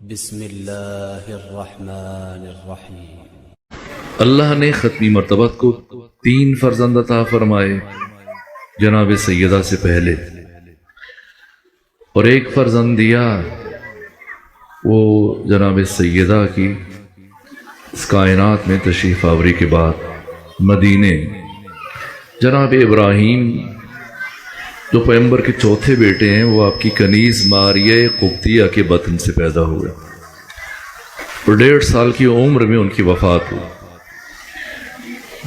بسم اللہ الرحمن الرحیم۔ اللہ نے ختمی مرتبت کو 3 فرزند عطا فرمائے جناب سیدہ سے پہلے، اور 1 فرزند دیا وہ جناب سیدہ کی اس کائنات میں تشریف آوری کے بعد مدینے جناب ابراہیم جو پیغمبر کے چوتھے بیٹے ہیں، وہ آپ کی کنیز ماریہ قبطیہ کے بطن سے پیدا ہوئے اور 1.5 سال کی عمر میں ان کی وفات ہوئی۔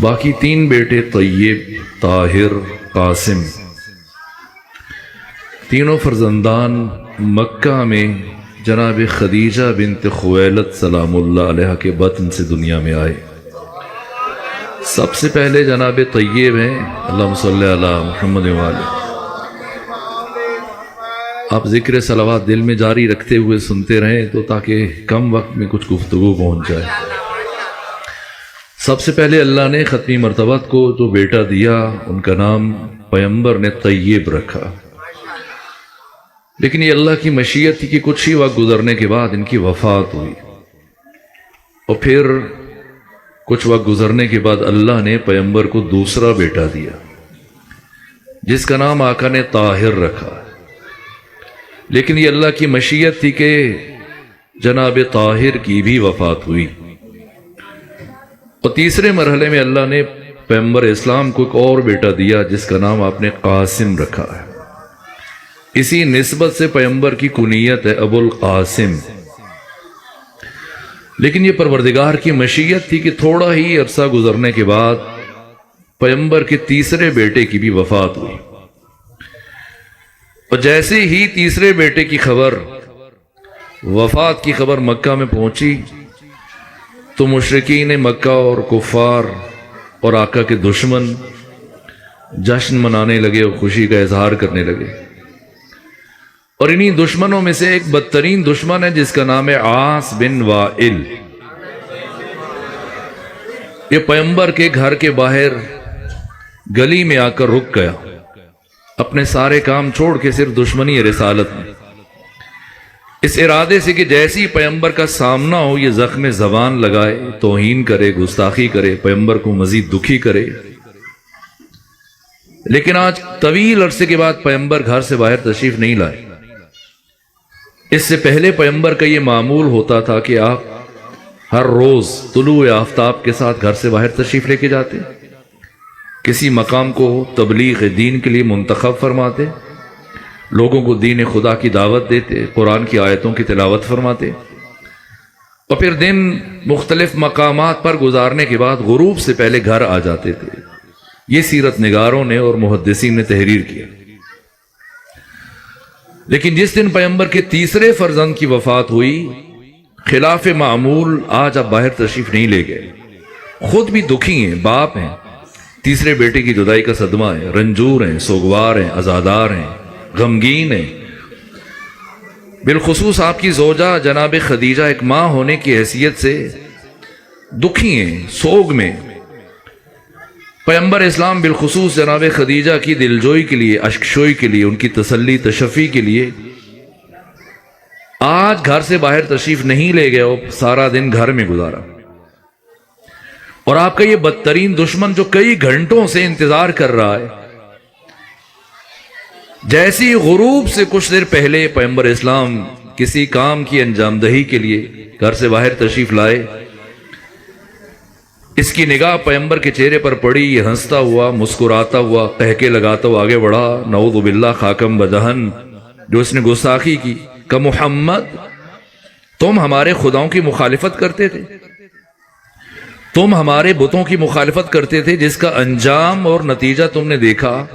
باقی 3 بیٹے طیب، طاہر، قاسم، تینوں فرزندان مکہ میں جناب خدیجہ بنت خویلد سلام اللہ علیہ کے بطن سے دنیا میں آئے۔ سب سے پہلے جناب طیب ہیں، اللہم صلی علی محمد وآلہ۔ آپ ذکر صلوات دل میں جاری رکھتے ہوئے سنتے رہیں تو تاکہ کم وقت میں کچھ گفتگو پہنچ جائے۔ سب سے پہلے اللہ نے ختمی مرتبت کو جو بیٹا دیا ان کا نام پیغمبر نے طیب رکھا، لیکن یہ اللہ کی مشیت تھی کہ کچھ ہی وقت گزرنے کے بعد ان کی وفات ہوئی، اور پھر کچھ وقت گزرنے کے بعد اللہ نے پیغمبر کو دوسرا بیٹا دیا جس کا نام آقا نے طاہر رکھا، لیکن یہ اللہ کی مشیت تھی کہ جناب طاہر کی بھی وفات ہوئی، اور تیسرے مرحلے میں اللہ نے پیغمبر اسلام کو ایک اور بیٹا دیا جس کا نام آپ نے قاسم رکھا ہے۔ اسی نسبت سے پیغمبر کی کنیت ہے ابو القاسم، لیکن یہ پروردگار کی مشیت تھی کہ تھوڑا ہی عرصہ گزرنے کے بعد پیغمبر کے تیسرے بیٹے کی بھی وفات ہوئی، اور جیسے ہی تیسرے بیٹے کی خبر، وفات کی خبر مکہ میں پہنچی تو مشرکین مکہ اور کفار اور آقا کے دشمن جشن منانے لگے اور خوشی کا اظہار کرنے لگے، اور انہی دشمنوں میں سے ایک بدترین دشمن ہے جس کا نام ہے عاص بن وائل۔ یہ پیغمبر کے گھر کے باہر گلی میں آ کر رک گیا، اپنے سارے کام چھوڑ کے صرف دشمنی رسالت میں، اس ارادے سے کہ جیسی پیغمبر کا سامنا ہو یہ زخم زبان لگائے، توہین کرے، گستاخی کرے، پیغمبر کو مزید دکھی کرے۔ لیکن آج طویل عرصے کے بعد پیغمبر گھر سے باہر تشریف نہیں لائے۔ اس سے پہلے پیغمبر کا یہ معمول ہوتا تھا کہ آپ ہر روز طلوع آفتاب کے ساتھ گھر سے باہر تشریف لے کے جاتے، کسی مقام کو تبلیغ دین کے لیے منتخب فرماتے، لوگوں کو دین خدا کی دعوت دیتے، قرآن کی آیتوں کی تلاوت فرماتے، اور پھر دن مختلف مقامات پر گزارنے کے بعد غروب سے پہلے گھر آ جاتے تھے۔ یہ سیرت نگاروں نے اور محدثین نے تحریر کیا۔ لیکن جس دن پیغمبر کے تیسرے فرزند کی وفات ہوئی، خلاف معمول آج آپ باہر تشریف نہیں لے گئے، خود بھی دکھی ہیں، باپ ہیں، تیسرے بیٹے کی جدائی کا صدمہ ہے، رنجور ہیں، سوگوار ہیں، عزادار ہیں، غمگین ہیں۔ بالخصوص آپ کی زوجہ جناب خدیجہ ایک ماں ہونے کی حیثیت سے دکھی ہیں، سوگ میں۔ پیغمبر اسلام بالخصوص جناب خدیجہ کی دلجوئی کے لیے، اشکشوئی کے لیے، ان کی تسلی تشفی کے لیے آج گھر سے باہر تشریف نہیں لے گئے اور سارا دن گھر میں گزارا، اور آپ کا یہ بدترین دشمن جو کئی گھنٹوں سے انتظار کر رہا ہے، جیسی غروب سے کچھ دیر پہلے پیغمبر اسلام کسی کام کی انجام دہی کے لیے گھر سے باہر تشریف لائے، اس کی نگاہ پیغمبر کے چہرے پر پڑی، یہ ہنستا ہوا، مسکراتا ہوا، قہقے لگاتا ہوا آگے بڑھا، نعوذ باللہ خاکم بدہن، جو اس نے گستاخی کی، کہ محمد تم ہمارے خداؤں کی مخالفت کرتے تھے، تم ہمارے بتوں کی مخالفت کرتے تھے، جس کا انجام اور نتیجہ تم نے دیکھا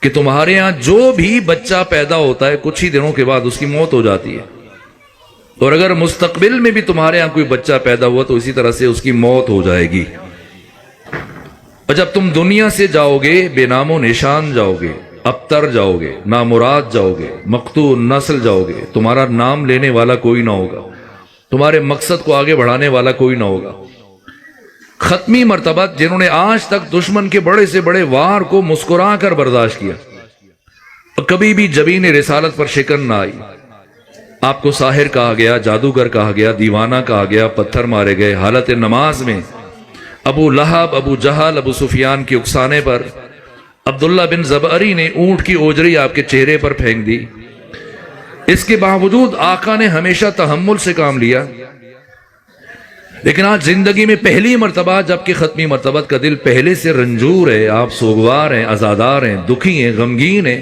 کہ تمہارے ہاں جو بھی بچہ پیدا ہوتا ہے کچھ ہی دنوں کے بعد اس کی موت ہو جاتی ہے، اور اگر مستقبل میں بھی تمہارے ہاں کوئی بچہ پیدا ہوا تو اسی طرح سے اس کی موت ہو جائے گی، اور جب تم دنیا سے جاؤ گے بے نام و نشان جاؤ گے، ابتر جاؤ گے، نامراد جاؤ گے، مقطوع نسل جاؤ گے، تمہارا نام لینے والا کوئی نہ ہوگا، تمہارے مقصد کو آگے بڑھانے والا کوئی نہ ہوگا۔ ختمی مرتبہ جنہوں نے آج تک دشمن کے بڑے سے بڑے وار کو مسکرا کر برداشت کیا اور کبھی بھی جبین رسالت پر شکن نہ آئی، آپ کو ساحر کہا گیا، جادوگر کہا گیا، دیوانہ کہا گیا، پتھر مارے گئے۔ حالت نماز میں ابو لہب، ابو جہل، ابو سفیان کی اکسانے پر عبداللہ بن زبعری نے اونٹ کی اوجری آپ کے چہرے پر پھینک دی۔ اس کے باوجود آقا نے ہمیشہ تحمل سے کام لیا، لیکن آج زندگی میں پہلی مرتبہ، جبکہ ختمی مرتبہ کا دل پہلے سے رنجور ہے، آپ سوگوار ہیں، عزادار ہیں، دکھی ہیں، غمگین ہیں۔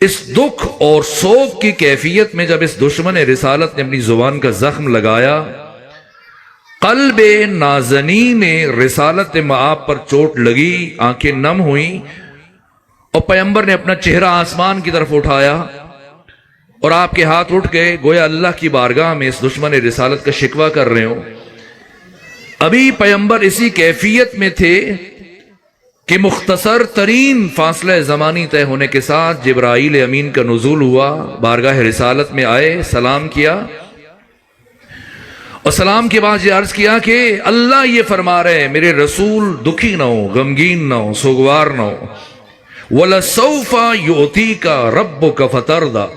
اس دکھ اور سوگ کی کیفیت میں جب اس دشمن رسالت نے اپنی زبان کا زخم لگایا، قلب نازنین رسالت مآب پر چوٹ لگی، آنکھیں نم ہوئیں، اور پیغمبر نے اپنا چہرہ آسمان کی طرف اٹھایا اور آپ کے ہاتھ اٹھ گئے، گویا اللہ کی بارگاہ میں اس دشمن رسالت کا شکوہ کر رہے ہوں۔ ابھی پیغمبر اسی کیفیت میں تھے کہ مختصر ترین فاصلہ زمانی طے ہونے کے ساتھ جبرائیل امین کا نزول ہوا، بارگاہ رسالت میں آئے، سلام کیا، اور سلام کے بعد یہ عرض کیا کہ اللہ یہ فرما رہے ہیں میرے رسول دکھی نہ ہو، غمگین نہ ہو، سوگوار نہ ہو۔ وَلَسَوْفَ يُعْتِيكَ رَبُّكَ فَتَرْضَىٰ،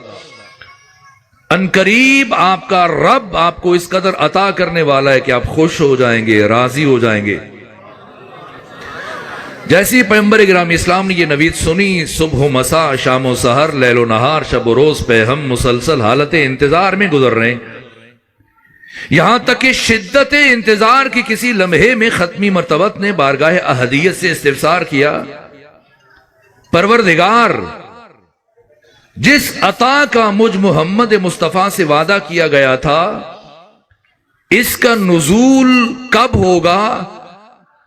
ان قریب آپ کا رب آپ کو اس قدر عطا کرنے والا ہے کہ آپ خوش ہو جائیں گے، راضی ہو جائیں گے۔ جیسی پیغمبر گرامی اسلام نے یہ نوید سنی، صبح و مساء، شام و سحر، لیل و نہار، شب و روز پہ ہم مسلسل حالت انتظار میں گزر رہے ہیں، یہاں تک کہ شدت انتظار کی کسی لمحے میں ختمی مرتبت نے بارگاہ احدیت سے استفسار کیا، پروردگار جس عطا کا مجھ محمد مصطفیٰ سے وعدہ کیا گیا تھا، اس کا نزول کب ہوگا؟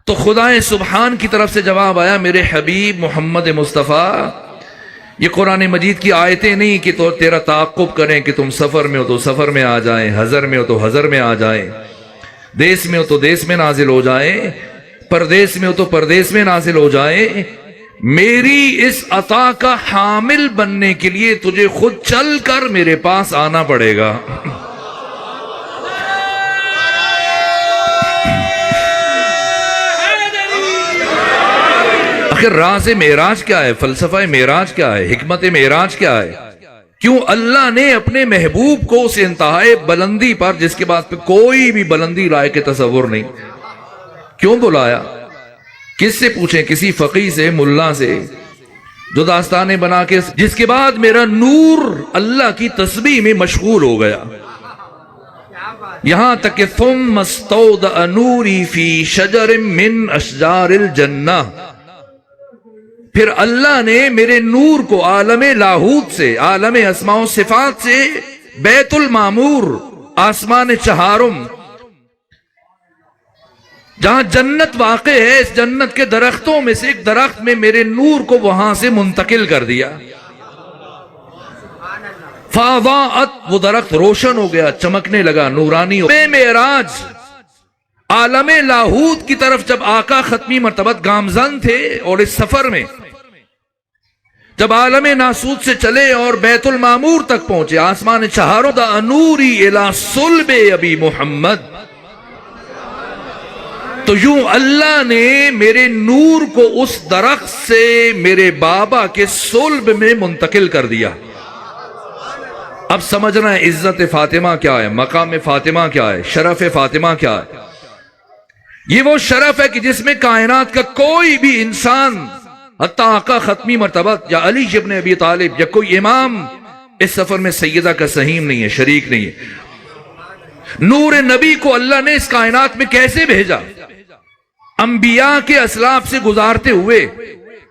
تو خدائے سبحان کی طرف سے جواب آیا، میرے حبیب محمد مصطفیٰ، یہ قرآن مجید کی آیتیں نہیں کہ تو تیرا تعاقب کریں کہ تم سفر میں ہو تو سفر میں آ جائیں، حضر میں ہو تو حضر میں آ جائیں، دیس میں ہو تو دیس میں نازل ہو جائیں، پردیس میں ہو تو پردیس میں نازل ہو جائیں۔ میری اس عطا کا حامل بننے کے لیے تجھے خود چل کر میرے پاس آنا پڑے گا۔ آخر راز معراج کیا ہے؟ فلسفہ معراج کیا ہے؟ حکمت معراج کیا ہے؟ کیوں اللہ نے اپنے محبوب کو اس انتہائی بلندی پر، جس کے بعد پہ کوئی بھی بلندی لائق کے تصور نہیں، کیوں بلایا؟ کس سے پوچھیں؟ کسی فقیہ سے، ملا سے، جو داستانیں بنا کے، جس کے بعد میرا نور اللہ کی تسبیح میں مشغول ہو گیا، یہاں تک کہ ثم استودع نوری فی شجر من اشجار الجنہ، پھر اللہ نے میرے نور کو عالم لاہوت سے، عالم اسماء و صفات سے، بیت المعمور، آسمان چہارم، جہاں جنت واقع ہے، اس جنت کے درختوں میں سے ایک درخت میں میرے نور کو وہاں سے منتقل کر دیا۔ فاضاءت، وہ درخت روشن ہو گیا، چمکنے لگا، نورانی ہو۔ معراج عالم لاہوت کی طرف جب آقا ختمی مرتبت گامزن تھے، اور اس سفر میں جب عالم ناسوت سے چلے اور بیت المعمور تک پہنچے، آسمان چہاروں، دا انوری الی صلب ابی محمد، تو یوں اللہ نے میرے نور کو اس درخت سے میرے بابا کے صلب میں منتقل کر دیا۔ اب سمجھنا ہے عزت فاطمہ کیا ہے، مقام فاطمہ کیا ہے، شرف فاطمہ کیا ہے۔ یہ وہ شرف ہے کہ جس میں کائنات کا کوئی بھی انسان، حتیٰ آقا ختمی مرتبہ یا علی ابن ابی طالب یا کوئی امام، اس سفر میں سیدہ کا سہیم نہیں ہے، شریک نہیں ہے۔ نور نبی کو اللہ نے اس کائنات میں کیسے بھیجا؟ انبیاء کے اسلاف سے گزارتے ہوئے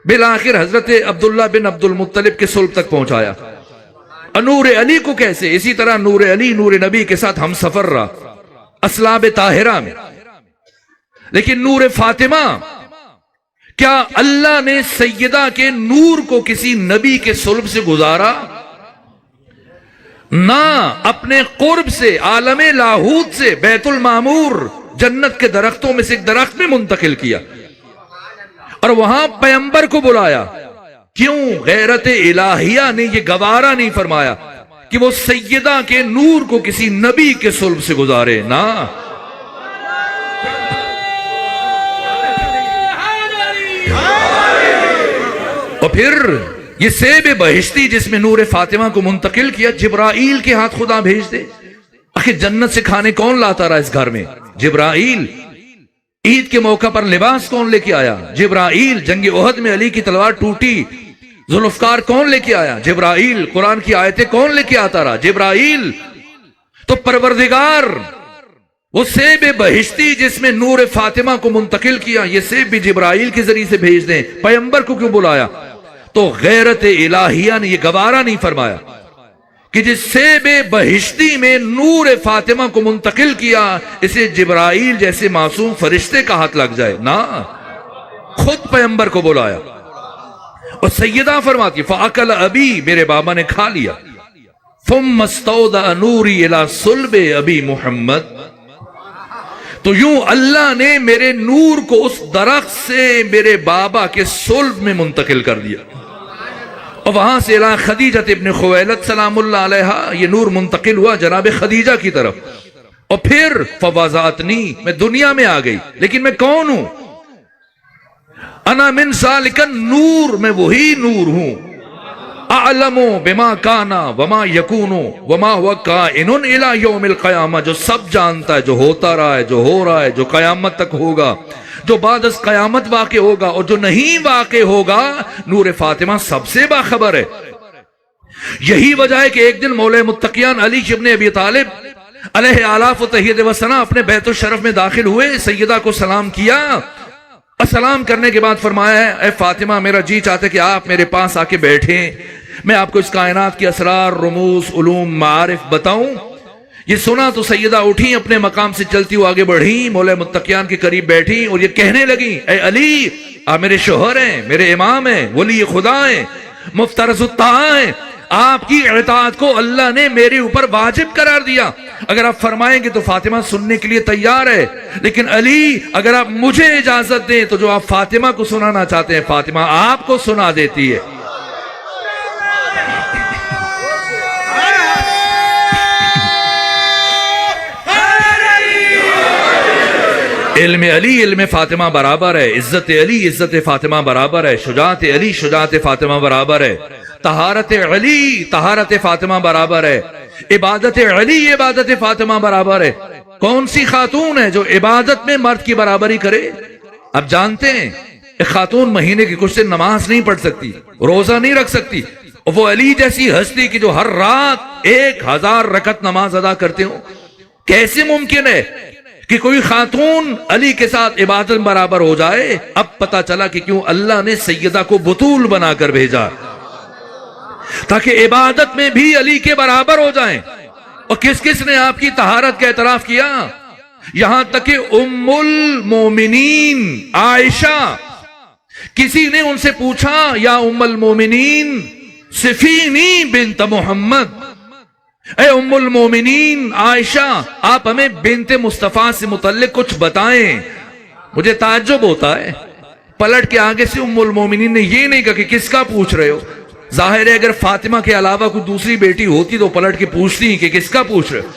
بالآخر حضرت عبداللہ بن عبد المطلب کے صلب تک پہنچایا۔ نور علی کو کیسے؟ اسی طرح نور علی نور نبی کے ساتھ ہم سفر رہا اسلاب طاہرہ میں۔ لیکن نور فاطمہ، کیا اللہ نے سیدہ کے نور کو کسی نبی کے صلب سے گزارا؟ نہ، اپنے قرب سے، عالم لاہوت سے، بیت المعمور، جنت کے درختوں میں سے ایک درخت میں منتقل کیا، اور وہاں پیغمبر کو بلایا۔ کیوں؟ غیرت الہیہ نے یہ گوارا نہیں فرمایا کہ وہ سیدہ کے نور کو کسی نبی کے صلب سے گزارے، نہ۔ اور پھر یہ سیب بہشتی جس میں نور فاطمہ کو منتقل کیا، جبرائیل کے ہاتھ خدا بھیج دے۔ آخر جنت سے کھانے کون لاتا رہا اس گھر میں؟ جبرائیل۔ عید کے موقع پر لباس کون لے کے آیا؟ جبرائیل۔ جنگ احد میں علی کی تلوار ٹوٹی، ذوالفقار کون لے کے آیا؟ جبرائیل۔ قرآن کی آیتیں کون لے کے آتا رہا؟ جبرائیل۔ تو پروردگار وہ سیب بہشتی جس میں نور فاطمہ کو منتقل کیا، یہ سیب بھی جبرائیل کے ذریعے سے بھیج دیں۔ پیغمبر کو کیوں بلایا؟ تو غیرت الہیہ نے یہ گوارا نہیں فرمایا کہ جس سیب بہشتی میں نور فاطمہ کو منتقل کیا اسے جبرائیل جیسے معصوم فرشتے کا ہاتھ لگ جائے، نہ، خود پیغمبر کو بلایا۔ اور سیدہ فرماتی فَأَكَلَ أَبِي، میرے بابا نے کھا لیا، ثُمَّ اسْتَوْدَأَ نُورِي إِلَى صُلْبِ أَبِي محمد، تو یوں اللہ نے میرے نور کو اس درخت سے میرے بابا کے صلب میں منتقل کر دیا، اور وہاں سے الی خدیجہ ابن خویلد سلام اللہ علیہا یہ نور منتقل ہوا جناب خدیجہ کی طرف، اور پھر فوازاتنی، میں دنیا میں آ گئی، لیکن میں کون ہوں؟ انا من ذالک النور، میں وہی نور ہوں، اعلم بما کان وما یکون وما هو کائن الی یوم القیامہ، جو سب جانتا ہے، جو ہوتا رہا ہے، جو ہو رہا ہے، جو قیامت تک ہوگا، جو بعد از قیامت واقع ہوگا، اور جو نہیں واقع ہوگا، نور فاطمہ سب سے باخبر ہے۔ یہی وجہ ہے کہ ایک دن مولا متقیان علی ابن ابی طالب علیہ آلاف و تحیید و ثنا اپنے بیت الشرف میں داخل ہوئے، سیدہ کو سلام کیا، سلام کرنے کے بعد فرمایا ہے اے فاطمہ، میرا جی چاہتا ہے کہ آپ میرے پاس آ کے بیٹھیں، میں آپ کو اس کائنات کی اسرار، رموز، علوم، معارف بتاؤں۔ یہ سنا تو سیدہ اٹھی، اپنے مقام سے چلتی ہوئی آگے بڑھی، مولا متقیان کے قریب بیٹھی اور یہ کہنے لگی اے علی، آپ میرے شوہر ہیں، میرے امام ہیں، ولی خدا ہیں، مفترض الطاعہ ہیں، آپ کی اطاعت کو اللہ نے میرے اوپر واجب قرار دیا، اگر آپ فرمائیں گے تو فاطمہ سننے کے لیے تیار ہے، لیکن علی اگر آپ مجھے اجازت دیں تو جو آپ فاطمہ کو سنانا چاہتے ہیں فاطمہ آپ کو سنا دیتی ہے۔ علم علی علم فاطمہ برابر ہے، عزت علی عزت فاطمہ برابر ہے، شجاعت علی شجاعت فاطمہ برابر ہے، طہارت علی طہارت فاطمہ برابر ہے، عبادت علی عبادت فاطمہ برابر ہے۔ کون سی خاتون ہے جو عبادت میں مرد کی برابری کرے؟ اب جانتے ہیں ایک خاتون مہینے کی کچھ دن نماز نہیں پڑھ سکتی، روزہ نہیں رکھ سکتی، اور وہ علی جیسی ہستی کی جو ہر رات 1000 رکعت نماز ادا کرتے ہوں، کیسے ممکن ہے کہ کوئی خاتون علی کے ساتھ عبادت برابر ہو جائے؟ اب پتا چلا کہ کیوں اللہ نے سیدہ کو بطول بنا کر بھیجا، تاکہ عبادت میں بھی علی کے برابر ہو جائیں۔ اور کس کس نے آپ کی طہارت کا اعتراف کیا؟ یہاں تک کہ ام المومنین عائشہ، کسی نے ان سے پوچھا یا ام المومنین صفینی بنت محمد، اے ام المومنین عائشہ، آپ ہمیں بنت مصطفیٰ سے متعلق کچھ بتائیں۔ مجھے تعجب ہوتا ہے، پلٹ کے آگے سے ام المومنین نے یہ نہیں کہا کہ کس کا پوچھ رہے ہو۔ ظاہر ہے اگر فاطمہ کے علاوہ کوئی دوسری بیٹی ہوتی تو پلٹ کے پوچھتی کہ کس کا پوچھ رہے ہو۔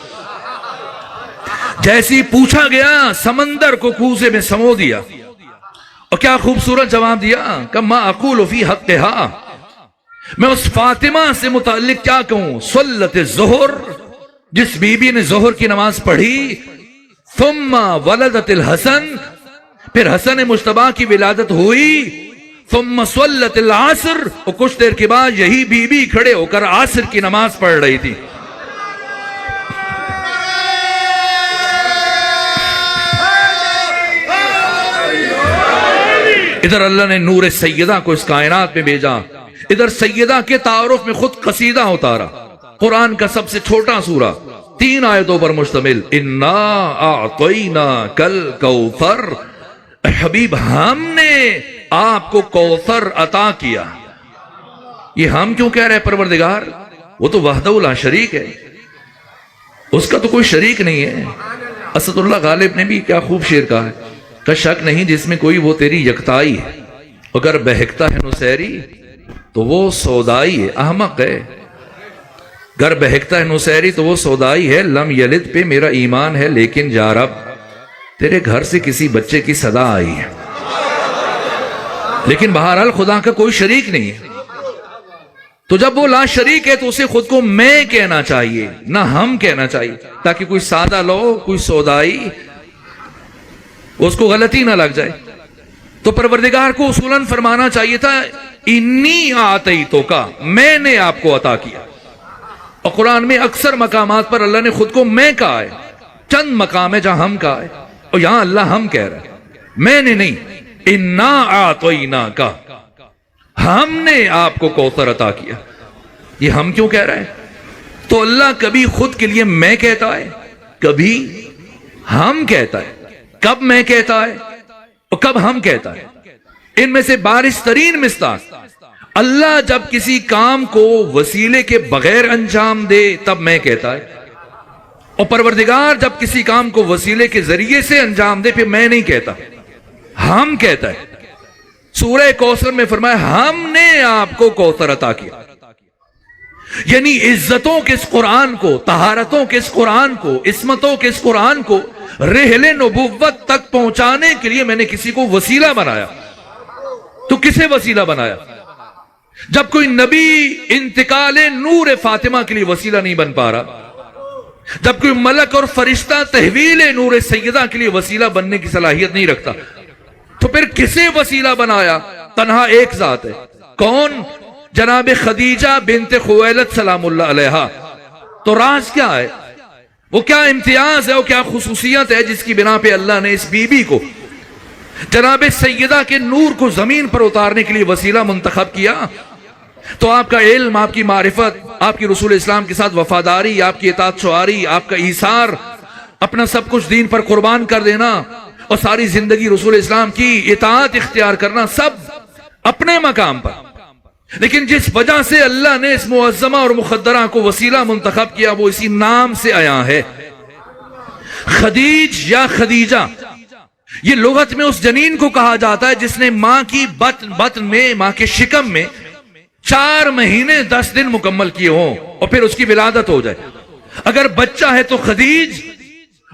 جیسی پوچھا گیا سمندر کو کوزے میں سمو دیا، اور کیا خوبصورت جواب دیا کہ ما اقول فی حقہا، میں اس فاطمہ سے متعلق کیا کہوں؟ صلت الظہر، جس بی بی نے ظہر کی نماز پڑھی، ثم ولدت الحسن، پھر حسن مجتبی کی ولادت ہوئی، ثم صلت العصر، اور کچھ دیر کے بعد یہی بی بی کھڑے ہو کر عصر کی نماز پڑھ رہی تھی۔ ادھر اللہ نے نور سیدہ کو اس کائنات میں بھیجا، ادھر سیدہ کے تعارف میں خود قصیدہ اتارا، قرآن کا سب سے چھوٹا سورہ، 3 آیتوں پر مشتمل، انا اعطیناک الکوثر، حبیب ہم نے آپ کو کوثر عطا کیا۔ یہ ہم کیوں کہہ رہے ہیں پروردگار؟ وہ تو وحدہ لا شریک ہے، اس کا تو کوئی شریک نہیں ہے۔ اسد اللہ غالب نے بھی کیا خوب شعر کہا ہے کہ شک نہیں جس میں کوئی وہ تیری یکتائی ہے، اگر بہکتا ہے نسیری تو وہ سودائی ہے، احمق ہے۔ گر بہکتا ہے نسیری تو وہ سودائی ہے، لم یلد پہ میرا ایمان ہے، لیکن یا رب تیرے گھر سے کسی بچے کی صدا آئی ہے۔ لیکن بہرحال خدا کا کوئی شریک نہیں ہے۔ تو جب وہ لا شریک ہے تو اسے خود کو میں کہنا چاہیے نہ ہم کہنا چاہیے، تاکہ کوئی سادہ لو، کوئی سودائی اس کو غلطی نہ لگ جائے۔ تو پروردگار کو اصولاً فرمانا چاہیے تھا انی آتیتو کا، میں نے آپ کو عطا کیا۔ اور قرآن میں اکثر مقامات پر اللہ نے خود کو میں کہا ہے، چند مقام ہے جہاں ہم کہا ہے، اور یہاں اللہ ہم کہہ رہا ہے، میں نے نہیں۔ انا آتینا کا، ہم نے آپ کو کوثر عطا کیا۔ یہ ہم کیوں کہہ رہا ہے؟ تو اللہ کبھی خود کے لیے میں کہتا ہے، کبھی ہم کہتا ہے۔ کب میں کہتا ہے اور کب ہم کہتا ہے؟ ان میں سے بارش ترین مصداق، اللہ جب کسی کام کو وسیلے کے بغیر انجام دے تب میں کہتا ہے، اور پروردگار جب کسی کام کو وسیلے کے ذریعے سے انجام دے پھر میں نہیں کہتا، ہم کہتا ہے۔ سورہ کوثر میں فرمایا ہم نے آپ کو کوثر عطا کیا، یعنی عزتوں کے اس قرآن کو، طہارتوں کے اس قرآن کو، عصمتوں کے اس قرآن کو رحل نبوت تک پہنچانے کے لیے میں نے کسی کو وسیلہ بنایا۔ تو کسے وسیلہ بنایا؟ جب کوئی نبی انتقال نور فاطمہ کے لیے وسیلہ نہیں بن پا رہا، جب کوئی ملک اور فرشتہ تحویل نور سیدہ کے لیے وسیلہ بننے کی صلاحیت نہیں رکھتا، تو پھر کسے وسیلہ بنایا؟ تنہا ایک ذات ہے، کون؟ جناب خدیجہ بنت خویلد سلام اللہ علیہا۔ تو راز کیا ہے؟ وہ کیا امتیاز ہے، وہ کیا خصوصیت ہے جس کی بنا پہ اللہ نے اس بی بی کو، جناب سیدہ کے نور کو زمین پر اتارنے کے لیے وسیلہ منتخب کیا؟ تو آپ کا علم، آپ کی معرفت، آپ کی رسول اسلام کے ساتھ وفاداری، آپ کی اطاعت شعاری، آپ کا ایثار، اپنا سب کچھ دین پر قربان کر دینا اور ساری زندگی رسول اسلام کی اطاعت اختیار کرنا، سب اپنے مقام پر۔ لیکن جس وجہ سے اللہ نے اس معظمہ اور مقدرہ کو وسیلہ منتخب کیا وہ اسی نام سے آیا ہے، خدیج یا خدیجہ۔ یہ لغت میں اس جنین کو کہا جاتا ہے جس نے ماں کی بطن میں، ماں کے شکم میں 4 مہینے 10 دن مکمل کیے ہوں اور پھر اس کی ولادت ہو جائے۔ اگر بچہ ہے تو خدیج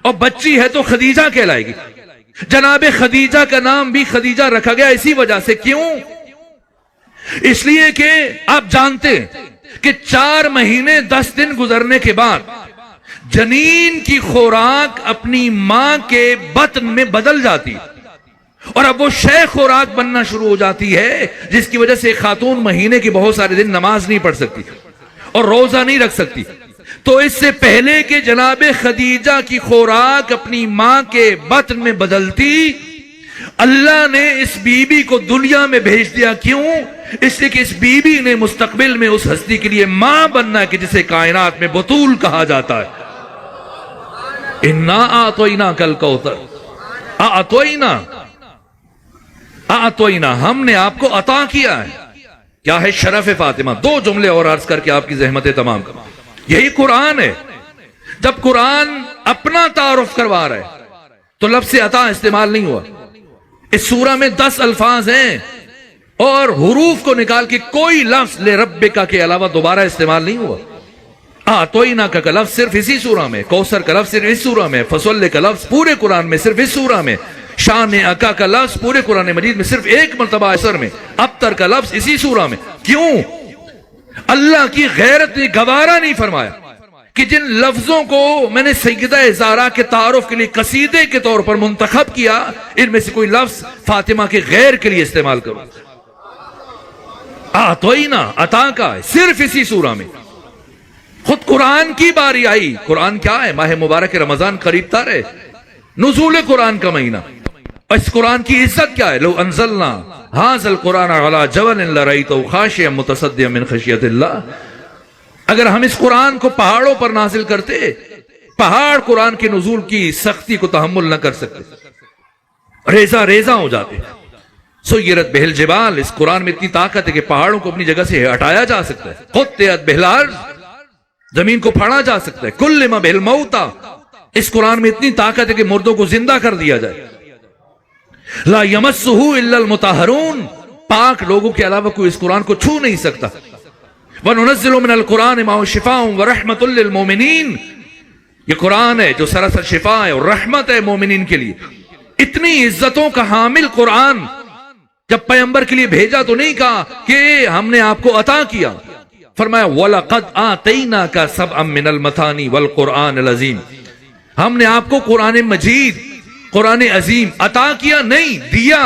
اور بچی ہے تو خدیجہ کہلائے گی۔ جناب خدیجہ کا نام بھی خدیجہ رکھا گیا اسی وجہ سے۔ کیوں؟ اس لیے کہ آپ جانتے کہ 4 مہینے 10 دن گزرنے کے بعد جنین کی خوراک اپنی ماں کے بطن میں بدل جاتی اور اب وہ شے خوراک بننا شروع ہو جاتی ہے، جس کی وجہ سے خاتون مہینے کے بہت سارے دن نماز نہیں پڑھ سکتی اور روزہ نہیں رکھ سکتی۔ تو اس سے پہلے کہ جناب خدیجہ کی خوراک اپنی ماں کے بطن میں بدلتی، اللہ نے اس بی بی کو دنیا میں بھیج دیا۔ کیوں؟ اس لیے کہ اس بی بی نے مستقبل میں اس ہستی کے لیے ماں بننا ہے کہ جسے کائنات میں بطول کہا جاتا ہے۔ انا اعطینا کل کوثر، اعطینا، ہم نے آپ کو عطا کیا ہے۔ کیا ہے؟ شرف فاطمہ۔ 2 جملے اور عرض کر کے آپ کی زحمتیں تمام کر۔ یہی قرآن ہے۔ جب قرآن اپنا تعارف کروا رہا ہے تو لفظ عطا استعمال نہیں ہوا۔ اس سورہ میں 10 الفاظ ہیں اور حروف کو نکال کے کوئی لفظ لے ربکا کے علاوہ دوبارہ استعمال نہیں ہوا۔ اعطینا کا لفظ صرف اسی سورہ میں، کوثر کا لفظ صرف اس سورہ میں، فصل کا لفظ پورے قرآن میں صرف اس سورہ میں، شان اکا کا لفظ پورے قرآن مجید میں صرف ایک مرتبہ اثر میں، ابتر کا لفظ اسی سورہ میں۔ کیوں؟ اللہ کی غیرت نے گوارا نہیں فرمایا کہ جن لفظوں کو میں نے سیدہ زہرا کے تعارف کے لیے قصیدے کے طور پر منتخب کیا، ان میں سے کوئی لفظ فاطمہ کے غیر کے لیے استعمال کرو۔ اعطینا، عطا کا ہے صرف اسی سورہ میں۔ خود قرآن کی باری آئی۔ قرآن کیا ہے؟ ماہ مبارک رمضان قریب تر ہے، نزول قرآن کا مہینہ۔ اور اس قرآن کی عزت کیا ہے؟ لو انزلنا ھذا القرآن علی جبل لرأیتہ خاشعا متصدعا من خشیۃ اللہ۔ اگر ہم اس قرآن کو پہاڑوں پر نازل کرتے، پہاڑ قرآن کے نزول کی سختی کو تحمل نہ کر سکتے، ریزہ ریزہ ہو جاتے۔ سیرت بہ الجبال، اس قرآن میں اتنی طاقت ہے کہ پہاڑوں کو اپنی جگہ سے ہٹایا جا سکتا ہے۔ قطعت بہ الارض، زمین کو پھاڑا جا سکتا ہے۔ کلم بہ الموتى، اس قرآن میں اتنی طاقت ہے کہ مردوں کو زندہ کر دیا جائے۔ لا یمسہ الا المطہرون، پاک لوگوں کے علاوہ کوئی اس قرآن کو چھو نہیں سکتا۔ وَنُنَزِّلُ مِنَ الْقُرْآنِ مَا هُوَ شِفَاءٌ وَرَحْمَةٌ لِّلْمُؤْمِنِينَ، یہ قرآن ہے جو سراسر شفا ہے اور رحمت ہے مومنین کے لیے۔ اتنی عزتوں کا حامل قرآن جب پیغمبر کے لیے بھیجا تو نہیں کہا کہ ہم نے آپ کو عطا کیا، فرمایا وَلَقَدْ آتَيْنَاكَ سَبْعًا مِّنَ الْمَثَانِي وَالْقُرْآنِ الْعَظِيمِ، ہم نے آپ کو قرآن مجید، قرآن عظیم عطا کیا، نہیں دیا.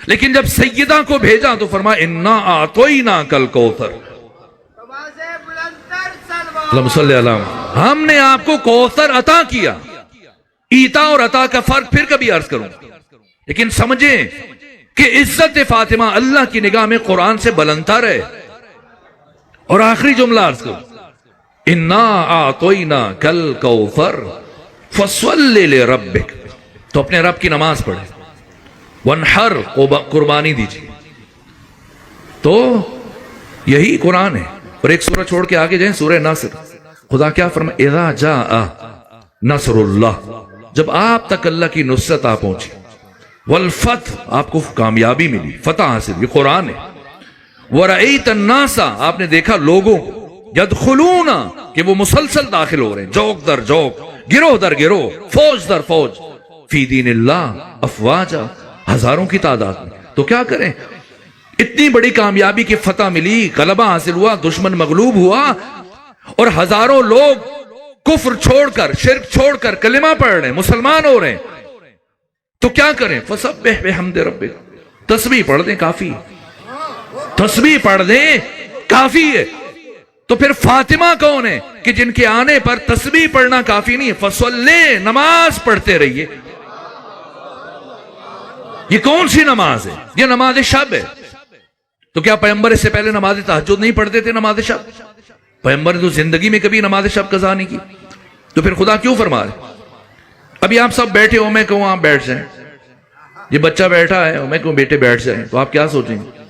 لیکن جب سیدہ کو بھیجا تو فرمایا اِنَّا أَعْطَيْنَاكَ الْكَوْثَرَ. اللہم صلی اللہ علیہ وسلم، ہم نے آپ کو کوثر عطا کیا. ایتا اور عطا کا فرق پھر کبھی عرض کروں، لیکن سمجھیں کہ عزت فاطمہ اللہ کی نگاہ میں قرآن سے بلندتر ہے. اور آخری جملہ عرض کروں، اِنَّا أَعْطَيْنَاكَ الْكَوْثَرَ فَصَلِّ لِرَبِّكَ، تو اپنے رب کی نماز پڑھیں، وَانْحَرْ، قربانی دیجیے. تو یہی قرآن ہے. اور ایک سورہ چھوڑ کے آگے جائیں، سورہ نصر. خدا کیا فرمائے، اذا جاء نصر اللہ، جب آپ تک اللہ کی نصرت آ پہنچی، والفتح، آپ کو کامیابی ملی، فتح حاصل، یہ قرآن ہے. ورأیت الناس، آپ نے دیکھا لوگوں کو، یدخلون، کہ وہ مسلسل داخل ہو رہے ہیں، جوک در جوک، گروہ در گروہ، فوج در فوج، فی دین اللہ افواجا، ہزاروں کی تعداد میں. تو کیا کریں، اتنی بڑی کامیابی کی فتح ملی، غلبہ حاصل ہوا، دشمن مغلوب ہوا، اور ہزاروں لوگ کفر چھوڑ کر، شرک چھوڑ کر کلمہ پڑھ رہے ہیں، مسلمان ہو رہے ہیں. تو کیا کریں، فسبح بحمد ربک، تسبیح پڑھ دیں، کافی ہے. تسبیح پڑھ دیں کافی ہے. تو پھر فاطمہ کون ہے کہ جن کے آنے پر تسبیح پڑھنا کافی نہیں ہے، فصلی، نماز پڑھتے رہیے. یہ کون سی نماز ہے؟ یہ نماز شب ہے. تو کیا پیغمبر اس سے پہلے نماز تہجد نہیں پڑھتے تھے؟ نماز شب، پیغمبر نے تو زندگی میں کبھی نماز شب قضا نہیں کی. تو پھر خدا کیوں فرما رہے؟ ابھی آپ سب بیٹھے ہو، میں کہوں آپ بیٹھ جائیں، یہ بچہ بیٹھا ہے، میں کہوں بیٹے بیٹھ جائیں، تو آپ کیا سوچیں گے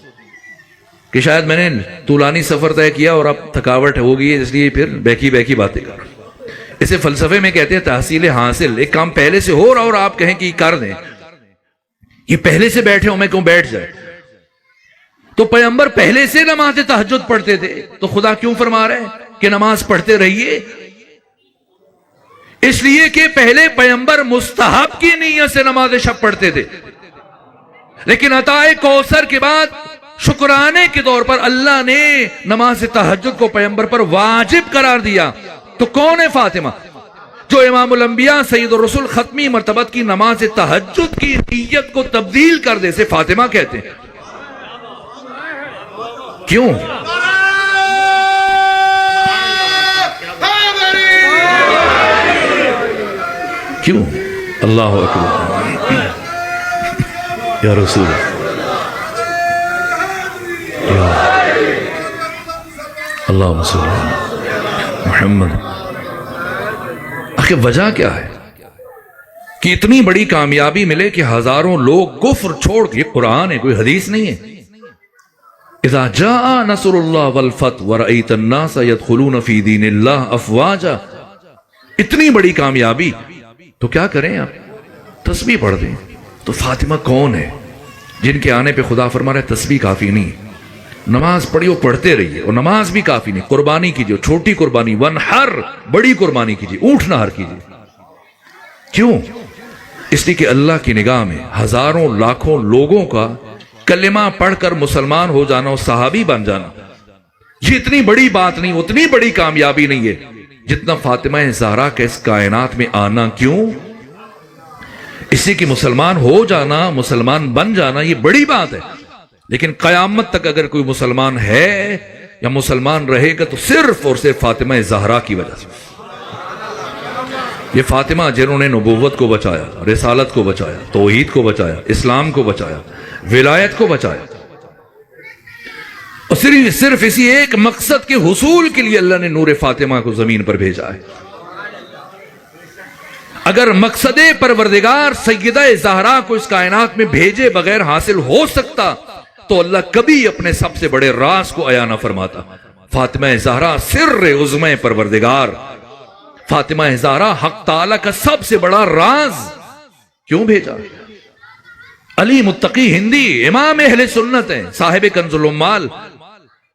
کہ شاید میں نے طولانی سفر طے کیا اور اب تھکاوٹ ہو گئی ہے، اس لیے پھر بیکی بیکی باتیں کر رہا ہوں. اسے فلسفے میں کہتے ہیں تحصیل حاصل. ایک کام پہلے سے ہو رہا اور آپ کہیں کہ یہ کر دیں. یہ پہلے سے بیٹھے ہو، میں کہوں بیٹھ جائے. تو پیغمبر پہلے سے نماز تہجد پڑھتے تھے، تو خدا کیوں فرما رہے ہیں کہ نماز پڑھتے رہیے؟ اس لیے کہ پہلے پیغمبر مستحب کی نیت سے نماز شب پڑھتے تھے، لیکن عطا کوثر کے بعد شکرانے کے طور پر اللہ نے نماز تہجد کو پیغمبر پر واجب قرار دیا. تو کون ہے فاطمہ جو امام الانبیاء سید الرسول ختمی مرتبت کی نماز تہجد کی نیت کو تبدیل کر دے، سے فاطمہ کہتے ہیں. کیوں؟ کیوں؟ اللہ اکبر یا رسول اللہ صلی اللہ محمد. آخر وجہ کیا ہے کہ اتنی بڑی کامیابی ملے کہ ہزاروں لوگ کفر چھوڑ کے، قرآن ہے، کوئی حدیث نہیں ہے. اذا جاء نصر اللہ والفتح ورأیت الناس يدخلون فی دین اللہ افواجا. اتنی بڑی کامیابی، تو کیا کریں آپ؟ تسبیح پڑھ دیں. تو فاطمہ کون ہے جن کے آنے پہ خدا فرما رہا ہے تسبیح کافی نہیں، نماز پڑھیو، پڑھتے رہیے. اور نماز بھی کافی نہیں، قربانی کیجیے، چھوٹی قربانی، ونحر، بڑی قربانی کیجیے، اونٹ نہر کیجیے. کیوں؟ اس لیے کہ اللہ کی نگاہ میں ہزاروں لاکھوں لوگوں کا کلمہ پڑھ کر مسلمان ہو جانا اور صحابی بن جانا، یہ اتنی بڑی بات نہیں، اتنی بڑی کامیابی نہیں ہے جتنا فاطمہ زہرا کا اس کائنات میں آنا. کیوں؟ اسی کی مسلمان ہو جانا، مسلمان بن جانا، یہ بڑی بات ہے. لیکن قیامت تک اگر کوئی مسلمان ہے یا مسلمان رہے گا تو صرف اور صرف فاطمہ زہرا کی وجہ سے. یہ فاطمہ جنہوں نے نبوت کو بچایا، رسالت کو بچایا، توحید کو بچایا، اسلام کو بچایا، ولایت کو بچایا، اور صرف اسی ایک مقصد کے حصول کے لیے اللہ نے نور فاطمہ کو زمین پر بھیجا ہے. اگر مقصد پروردگار سیدہ زہرا کو اس کائنات میں بھیجے بغیر حاصل ہو سکتا تو اللہ کبھی اپنے سب سے بڑے راز کو عیاں نہ فرماتا. فاطمہ زہرا سر عظمی پروردگار، فاطمہ زہرا حق تعالی کا سب سے بڑا راز کیوں بھیجا؟ علی متقی ہندی امام اہل سنت ہیں، صاحب کنز العمال،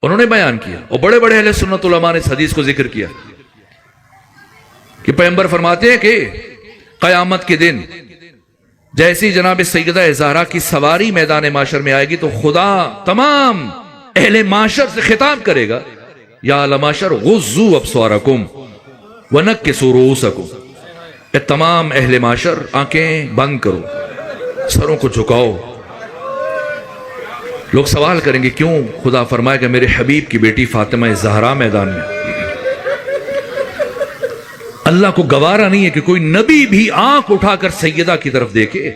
انہوں نے بیان کیا، اور بڑے بڑے اہل سنت علماء نے اس حدیث کو ذکر کیا کہ پیغمبر فرماتے ہیں کہ قیامت کے دن جیسی جناب سیدہ زہرا کی سواری میدان معاشر میں آئے گی تو خدا تمام اہل معاشر سے خطاب کرے گا، یا اہل معاشر غضوا ابصارکم ونکسوا رؤوسکم، اے تمام اہل معاشر آنکھیں بند کرو، سروں کو جھکاؤ۔ لوگ سوال کریں گے کیوں؟ خدا فرمائے گا میرے حبیب کی بیٹی فاطمہ زہرا میدان میں۔ اللہ کو گوارا نہیں ہے کہ کوئی نبی بھی آنکھ اٹھا کر سیدہ کی طرف دیکھے،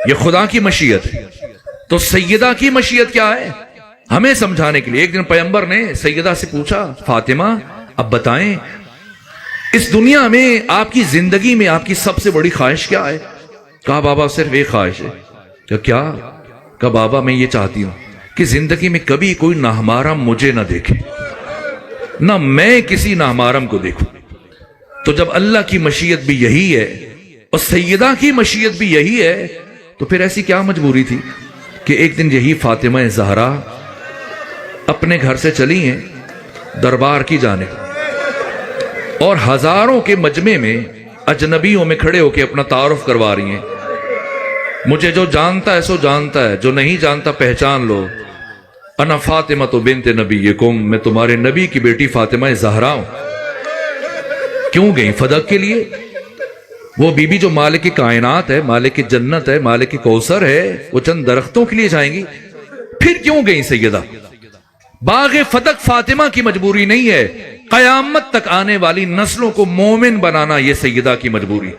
یہ خدا کی مشیت ہے۔ تو سیدہ کی مشیت کیا ہے ہمیں سمجھانے کے لیے ایک دن پیغمبر نے سیدہ سے پوچھا، فاطمہ اب بتائیں اس دنیا میں آپ کی زندگی میں آپ کی سب سے بڑی خواہش کیا ہے؟ کہا بابا صرف ایک خواہش ہے۔ کیا؟ کہا بابا میں یہ چاہتی ہوں کہ زندگی میں کبھی کوئی نامحرم مجھے نہ دیکھے، نہ میں کسی نامحرم کو دیکھوں۔ تو جب اللہ کی مشیت بھی یہی ہے اور سیدہ کی مشیت بھی یہی ہے تو پھر ایسی کیا مجبوری تھی کہ ایک دن یہی فاطمہ زہرا اپنے گھر سے چلی ہیں دربار کی جانب اور ہزاروں کے مجمع میں اجنبیوں میں کھڑے ہو کے اپنا تعارف کروا رہی ہیں، مجھے جو جانتا ہے سو جانتا ہے، جو نہیں جانتا پہچان لو، انا فاطمہ تو بنت نبیکم، میں تمہارے نبی کی بیٹی فاطمہ زہرا ہوں۔ کیوں گئی؟ فدق کے لیے۔ وہ بی بی جو مالک کائنات ہے، مالک جنت ہے، مالک کوثر ہے، وہ چند درختوں کے لیے جائیں گی؟ پھر کیوں گئی سیدہ؟ باغ فدق فاطمہ کی مجبوری نہیں ہے، قیامت تک آنے والی نسلوں کو مومن بنانا یہ سیدہ کی مجبوری،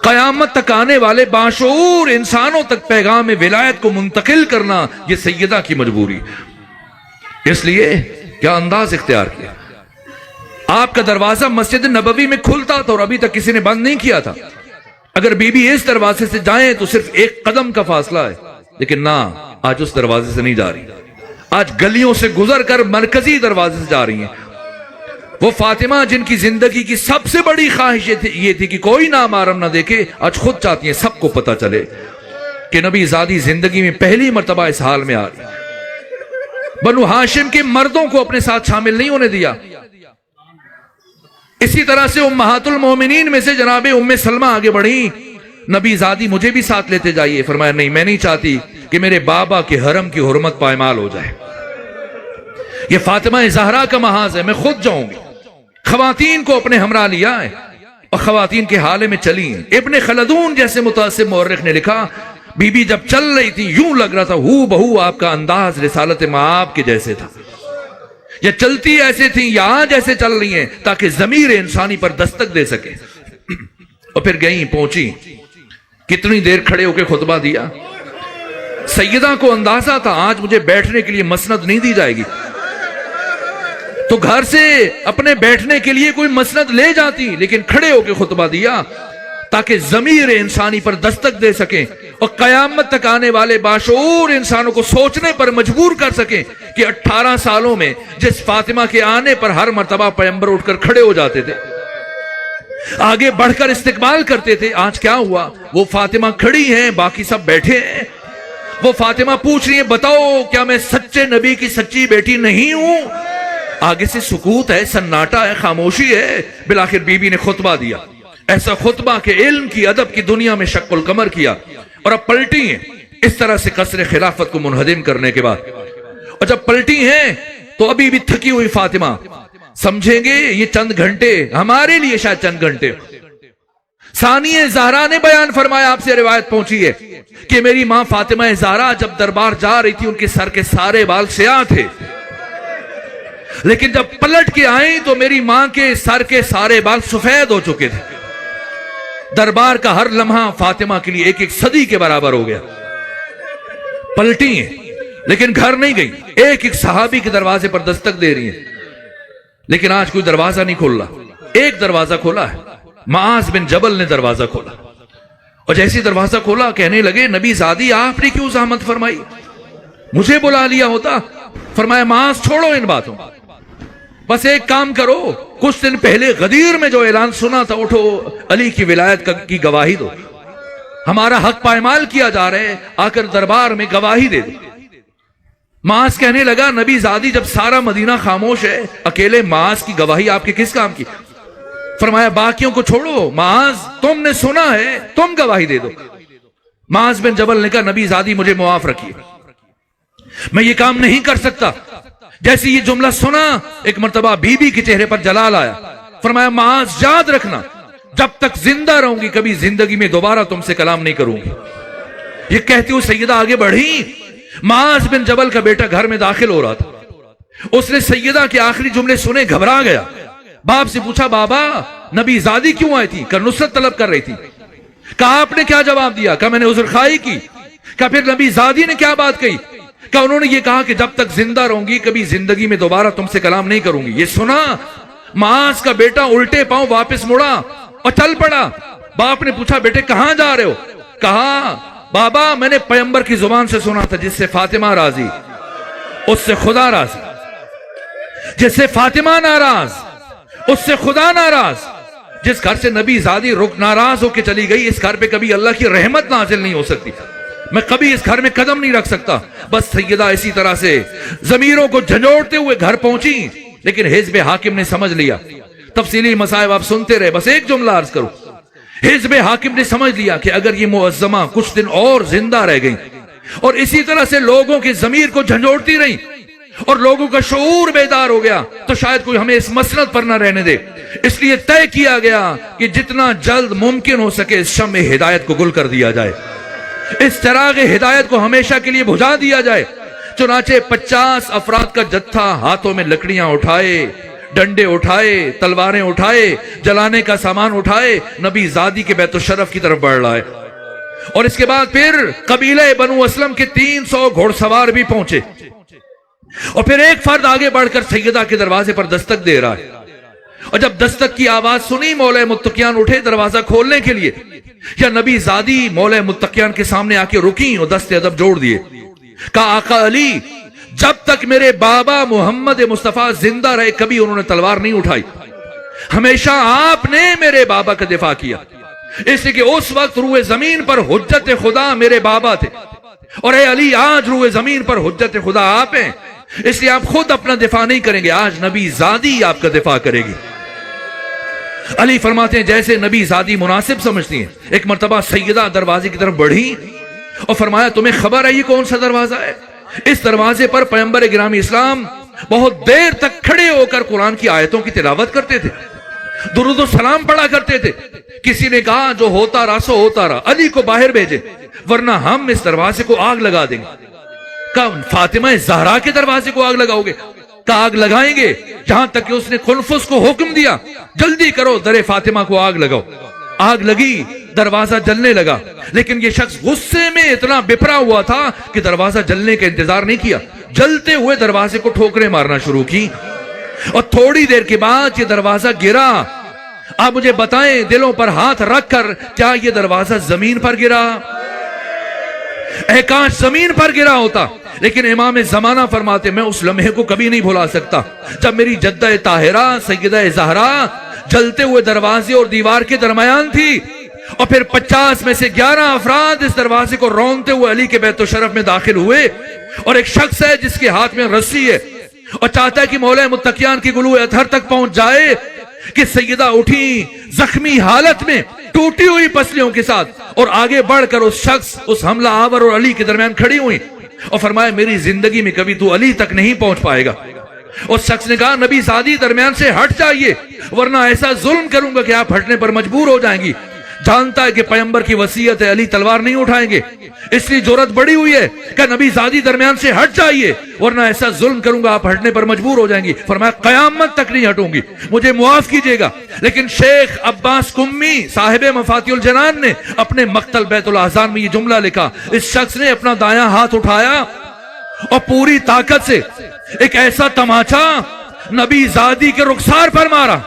قیامت تک آنے والے باشعور انسانوں تک پیغام ولایت کو منتقل کرنا یہ سیدہ کی مجبوری۔ اس لیے کیا انداز اختیار کیا؟ آپ کا دروازہ مسجد نبوی میں کھلتا تھا اور ابھی تک کسی نے بند نہیں کیا تھا۔ اگر بی بی اس دروازے سے جائیں تو صرف ایک قدم کا فاصلہ ہے، لیکن نہ، آج اس دروازے سے نہیں جا رہی، آج گلیوں سے گزر کر مرکزی دروازے سے جا رہی ہیں۔ وہ فاطمہ جن کی زندگی کی سب سے بڑی خواہش یہ تھی کہ کوئی نامحرم نہ دیکھے، آج خود چاہتی ہیں سب کو پتہ چلے کہ نبی زادی زندگی میں پہلی مرتبہ اس حال میں آ رہی۔ بنو ہاشم کے مردوں کو اپنے ساتھ شامل نہیں ہونے دیا۔ اسی طرح سے امہات المومنین میں سے جناب ام سلمہ آگے بڑھی، نبی زادی مجھے بھی ساتھ لیتے جائیے۔ فرمایا نہیں، میں نہیں چاہتی کہ میرے بابا کے حرم کی حرمت پائمال ہو جائے، یہ فاطمہ زہرا کا محاذ ہے، میں خود جاؤں گی۔ خواتین کو اپنے ہمراہ لیا ہے اور خواتین کے حالے میں چلی ہیں۔ ابن خلدون جیسے متعصب مورخ نے لکھا، بی بی جب چل رہی تھی یوں لگ رہا تھا ہو بہو آپ کا انداز رسالت مآب کے جیسے تھا، یا چلتی ایسے تھیں یا آج ایسے چل رہی ہیں تاکہ ضمیر انسانی پر دستک دے سکے۔ اور پھر گئیں، پہنچی، کتنی دیر کھڑے ہو کے خطبہ دیا۔ سیدہ کو اندازہ تھا آج مجھے بیٹھنے کے لیے مسند نہیں دی جائے گی، تو گھر سے اپنے بیٹھنے کے لیے کوئی مسند لے جاتی، لیکن کھڑے ہو کے خطبہ دیا تاکہ ضمیر انسانی پر دستک دے سکیں اور قیامت تک آنے والے باشعور انسانوں کو سوچنے پر مجبور کر سکیں کہ 18 سالوں میں جس فاطمہ کے آنے پر ہر مرتبہ پیغمبر اٹھ کر کھڑے ہو جاتے تھے، آگے بڑھ کر استقبال کرتے تھے، آج کیا ہوا؟ وہ فاطمہ کھڑی ہیں، باقی سب بیٹھے ہیں۔ وہ فاطمہ پوچھ رہی ہیں بتاؤ کیا میں سچے نبی کی سچی بیٹی نہیں ہوں؟ آگے سے سکوت ہے، سناٹا ہے، خاموشی ہے۔ بالآخر بی بی نے خطبہ دیا، ایسا خطبہ کہ علم کی ادب کی دنیا میں شق القمر کیا، اور اب پلٹی ہیں اس طرح سے قصر خلافت کو منہدم کرنے کے بعد۔ اور جب پلٹی ہیں تو ابھی بھی تھکی ہوئی فاطمہ سمجھیں گے یہ چند گھنٹے، ہمارے لیے شاید چند گھنٹے۔ ثانیہ زہرا نے بیان فرمایا، آپ سے روایت پہنچی ہے کہ میری ماں فاطمہ زہرا جب دربار جا رہی تھی ان کے سر کے سارے بال سیاہ تھے، لیکن جب پلٹ کے آئیں تو میری ماں کے سر کے سارے بال سفید ہو چکے تھے۔ دربار کا ہر لمحہ فاطمہ کے لیے ایک ایک صدی کے برابر ہو گیا۔ پلٹی ہیں لیکن گھر نہیں گئی، ایک ایک صحابی کے دروازے پر دستک دے رہی ہیں، لیکن آج کوئی دروازہ نہیں کھول رہا۔ ایک دروازہ کھولا ہے، معاذ بن جبل نے دروازہ کھولا، اور جیسی دروازہ کھولا کہنے لگے نبی زادی آپ نے کیوں زحمت فرمائی، مجھے بلا لیا ہوتا۔ فرمایا معاذ چھوڑو ان باتوں، بس ایک کام کرو، کچھ دن پہلے غدیر میں جو اعلان سنا تھا، اٹھو علی کی ولایت کی گواہی دو، ہمارا حق پائمال کیا جا رہا ہے، آ کر دربار میں گواہی دے دو۔ معاذ کہنے لگا نبی زادی جب سارا مدینہ خاموش ہے، اکیلے معاذ کی گواہی آپ کے کس کام کی؟ فرمایا باقیوں کو چھوڑو، معاذ تم نے سنا ہے، تم گواہی دے دو۔ معاذ بن جبل نے کہا نبی زادی مجھے معاف رکھیے، میں یہ کام نہیں کر سکتا. جیسے یہ جملہ سنا ایک مرتبہ بی بی کے چہرے پر جلال آیا. فرمایا معاذ یاد رکھنا جب تک زندہ رہوں گی کبھی زندگی میں دوبارہ تم سے کلام نہیں کروں گی. یہ کہتی ہوئی سیدہ آگے بڑھی. معاذ بن جبل کا بیٹا گھر میں داخل ہو رہا تھا. اس نے سیدہ کے آخری جملے سنے گھبرا گیا. باپ سے پوچھا بابا نبی زادی کیوں آئی تھی؟ کہ نصرت طلب کر رہی تھی. کہا آپ نے کیا جواب دیا؟ کہ میں نے عذر خواہی کی. کہ پھر نبی زادی نے کیا بات کہی؟ کہ انہوں نے یہ کہا کہ جب تک زندہ رہوں گی کبھی زندگی میں دوبارہ تم سے کلام نہیں کروں گی. یہ سنا معاذ کا بیٹا الٹے پاؤں واپس مڑا اور چل پڑا. باپ نے پوچھا بیٹے کہاں جا رہے ہو؟ کہا بابا میں نے پیغمبر کی زبان سے سنا تھا جس سے فاطمہ راضی اس سے خدا راضی، جس سے فاطمہ ناراض اس سے خدا ناراض. جس گھر سے نبی زادی رک ناراض ہو کے چلی گئی اس گھر پہ کبھی اللہ کی رحمت نازل نہیں ہو سکتی. میں کبھی اس گھر میں قدم نہیں رکھ سکتا. بس سیدہ اسی طرح سے ضمیروں کو جھنجھوڑتے ہوئے گھر پہنچی. لیکن حزب حاکم نے سمجھ لیا. تفصیلی مسائل آپ سنتے رہے، بس ایک جملہ عرض کروں. حزب حاکم نے سمجھ لیا کہ اگر یہ معظمہ کچھ دن اور زندہ رہ گئی اور اسی طرح سے لوگوں کے ضمیر کو جھنجھوڑتی رہی اور لوگوں کا شعور بیدار ہو گیا تو شاید کوئی ہمیں اس مسند پر نہ رہنے دے. اس لیے طے کیا گیا کہ جتنا جلد ممکن ہو سکے اس شمع ہدایت کو گل کر دیا جائے، اس چراغ ہدایت کو ہمیشہ کے لیے بجھا دیا جائے. چنانچہ 50 افراد کا جتھا ہاتھوں میں لکڑیاں اٹھائے، ڈنڈے اٹھائے، تلواریں اٹھائے، جلانے کا سامان اٹھائے نبی زادی کے بیت الشرف کی طرف بڑھ رہا ہے. اور اس کے بعد پھر قبیلہ بنو اسلم کے 300 گھوڑ سوار بھی پہنچے. اور پھر ایک فرد آگے بڑھ کر سیدہ کے دروازے پر دستک دے رہا ہے. اور جب دستک کی آواز سنی مولا متقیان اٹھے دروازہ کھولنے کے لیے. یا نبی زادی مولا متقیان کے سامنے آ کے رکی اور دست ادب جوڑ دیے. کہا آقا علی جب تک میرے بابا محمد مصطفیٰ زندہ رہے کبھی انہوں نے تلوار نہیں اٹھائی. ہمیشہ آپ نے میرے بابا کا دفاع کیا، اس لیے کہ اس وقت روئے زمین پر حجت خدا میرے بابا تھے اور اے علی آج روئے زمین پر حجت خدا آپ ہیں. اس لیے آپ خود اپنا دفاع نہیں کریں گے، آج نبی زادی آپ کا دفاع کرے گی. علی فرماتے ہیں جیسے نبی زادی مناسب سمجھتی ہیں. ایک مرتبہ سیدہ دروازے کی طرف بڑھی اور فرمایا تمہیں خبر ہے یہ کون سا دروازہ ہے؟ اس دروازے پر پیغمبر گرامی اسلام بہت دیر تک کھڑے ہو کر قرآن کی آیتوں کی تلاوت کرتے تھے، درود و سلام پڑھا کرتے تھے. کسی نے کہا جو ہوتا رہا سو ہوتا رہا، علی کو باہر بھیجے ورنہ ہم اس دروازے کو آگ لگا دیں گے. کہا فاطمہ زہرا کے دروازے کو آگ لگاؤ گے؟ کہا آگ لگائیں گے. جہاں تک کہ اس نے خنفس کو حکم دیا جلدی کرو در فاطمہ کو آگ لگاؤ. آگ لگی، دروازہ جلنے لگا. لیکن یہ شخص غصے میں اتنا بپرا ہوا تھا کہ دروازہ جلنے کا انتظار نہیں کیا، جلتے ہوئے دروازے کو ٹھوکریں مارنا شروع کی. اور تھوڑی دیر کے بعد یہ دروازہ گرا. آپ مجھے بتائیں دلوں پر ہاتھ رکھ کر کیا یہ دروازہ زمین پر گرا؟ اے کاش زمین پر گرا ہوتا. لیکن امام زمانہ فرماتے میں اس لمحے کو کبھی نہیں بھلا سکتا جب میری جدہ طاہرہ سیدہ زہرا جلتے ہوئے دروازے اور دیوار کے درمیان تھی اور پھر 50 میں سے 11 افراد اس دروازے کو رونتے ہوئے علی کے بیت الشرف میں داخل ہوئے. اور ایک شخص ہے جس کے ہاتھ میں رسی ہے اور چاہتا ہے کہ مولا متقیان کی گلو اطہر تک پہنچ جائے کہ سیدہ اٹھی زخمی حالت میں ٹوٹی ہوئی پسلیوں کے ساتھ اور آگے بڑھ کر اس شخص اس حملہ آور اور علی کے درمیان کھڑی ہوئی اور فرمایا میری زندگی میں کبھی تو علی تک نہیں پہنچ پائے گا. اس شخص نے کہا نبی زادی درمیان سے ہٹ جائیے ورنہ ایسا ظلم کروں گا کہ آپ ہٹنے پر مجبور ہو جائیں گی. جانتا ہے کہ پیغمبر کی وصیت ہے علی تلوار نہیں اٹھائیں گے، اس لیے جرأت بڑی ہوئی ہے کہ نبی زادی درمیان سے ہٹ جائیے ورنہ ایسا ظلم کروں گا آپ ہٹنے پر مجبور ہو جائیں گی. فرمایا قیامت تک نہیں ہٹوں گی، مجھے معاف کیجیے گا. لیکن شیخ عباس قمی صاحب مفاتیح الجنان نے اپنے مقتل بیت الاحزان میں یہ جملہ لکھا. اس شخص نے اپنا دایاں ہاتھ اٹھایا اور پوری طاقت سے ایک ایسا تماچا نبی زادی کے رخسار پر مارا